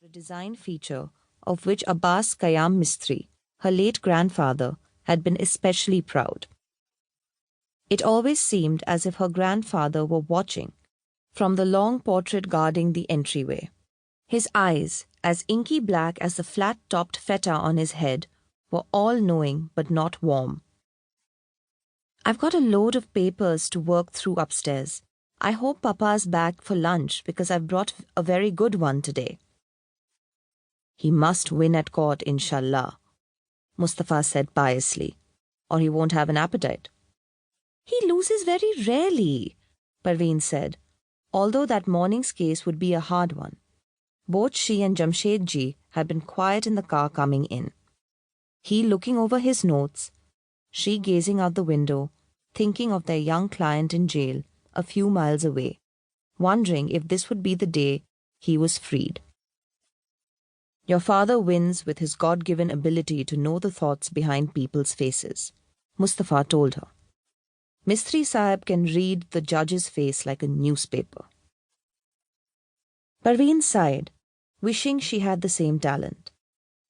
a design feature of which Abbas Khayyam Mistry, her late grandfather, had been especially proud. It always seemed as if her grandfather were watching from the long portrait guarding the entryway. His eyes, as inky black as the flat-topped feta on his head, were all-knowing but not warm. "I've got a load of papers to work through upstairs. I hope Papa's back for lunch because I've brought a very good one today." "He must win at court, inshallah," Mustafa said piously, "or he won't have an appetite." "He loses very rarely," Perveen said, although that morning's case would be a hard one. Both she and Jamshed ji had been quiet in the car coming in. He looking over his notes, she gazing out the window, thinking of their young client in jail a few miles away, wondering if this would be the day he was freed. "Your father wins with his God-given ability to know the thoughts behind people's faces," Mustafa told her. "Mistry Sahib can read the judge's face like a newspaper." Perveen sighed, wishing she had the same talent.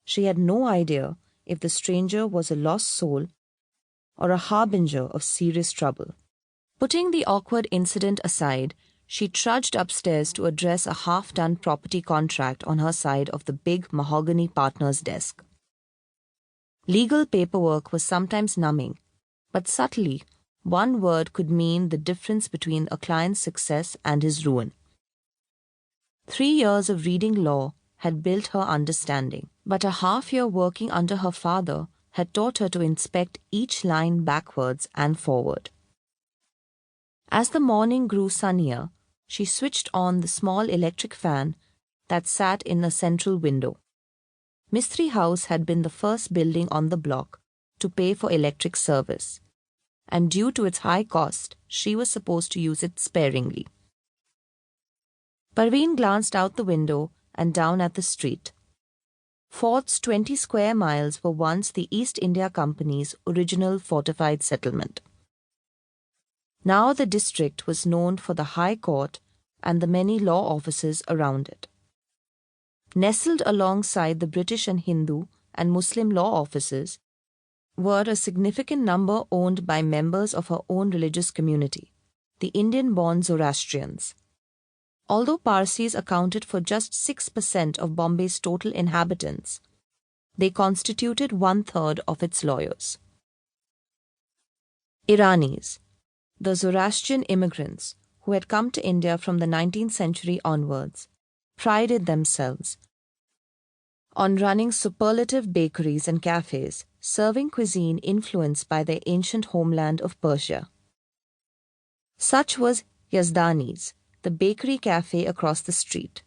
She had no idea if the stranger was a lost soul or a harbinger of serious trouble. Putting the awkward incident aside, she trudged upstairs to address a half-done property contract on her side of the big mahogany partner's desk. Legal paperwork was sometimes numbing, but subtly, one word could mean the difference between a client's success and his ruin. 3 years of reading law had built her understanding, but a half-year working under her father had taught her to inspect each line backwards and forward. As the morning grew sunnier, she switched on the small electric fan that sat in the central window. Mistry House had been the first building on the block to pay for electric service, and due to its high cost, she was supposed to use it sparingly. Perveen glanced out the window and down at the street. Fort's 20 square miles were once the East India Company's original fortified settlement. Now the district was known for the High Court and the many law offices around it. Nestled alongside the British and Hindu and Muslim law offices were a significant number owned by members of her own religious community, the Indian-born Zoroastrians. Although Parsis accounted for just 6% of Bombay's total inhabitants, they constituted 1/3 of its lawyers. Iranis, the Zoroastrian immigrants who had come to India from the 19th century onwards, prided themselves on running superlative bakeries and cafes, serving cuisine influenced by their ancient homeland of Persia. Such was Yazdani's, the bakery cafe across the street.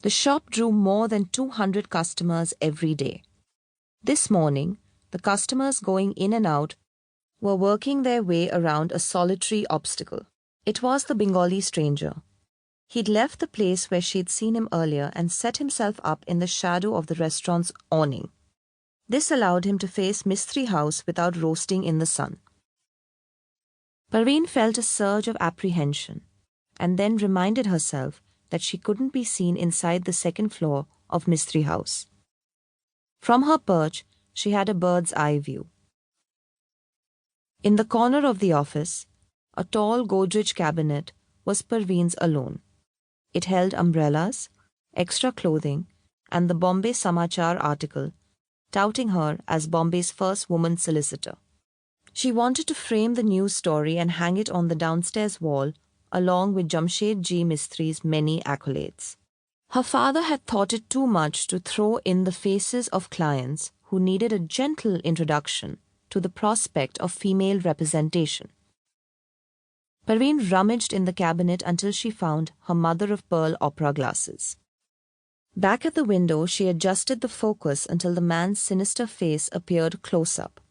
The shop drew more than 200 customers every day. This morning, the customers going in and out were working their way around a solitary obstacle. It was the Bengali stranger. He'd left the place where she'd seen him earlier and set himself up in the shadow of the restaurant's awning. This allowed him to face Mistry House without roasting in the sun. Perveen felt a surge of apprehension, and then reminded herself that she couldn't be seen inside the second floor of Mistry House. From her perch, she had a bird's-eye view. In the corner of the office, a tall Godrej cabinet was Perveen's alone. It held umbrellas, extra clothing, and the Bombay Samachar article, touting her as Bombay's first woman solicitor. She wanted to frame the news story and hang it on the downstairs wall along with Jamshed Ji Mistry's many accolades. Her father had thought it too much to throw in the faces of clients who needed a gentle introduction to the prospect of female representation. Perveen rummaged in the cabinet until she found her mother-of-pearl opera glasses. Back at the window, she adjusted the focus until the man's sinister face appeared close-up.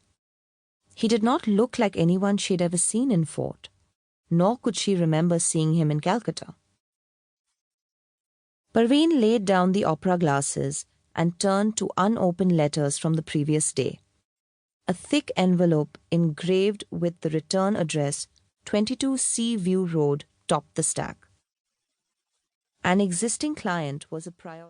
He did not look like anyone she'd ever seen in Fort, nor could she remember seeing him in Calcutta. Perveen laid down the opera glasses and turned to unopened letters from the previous day. A thick envelope engraved with the return address 22 Sea View Road topped the stack. An existing client was a priority.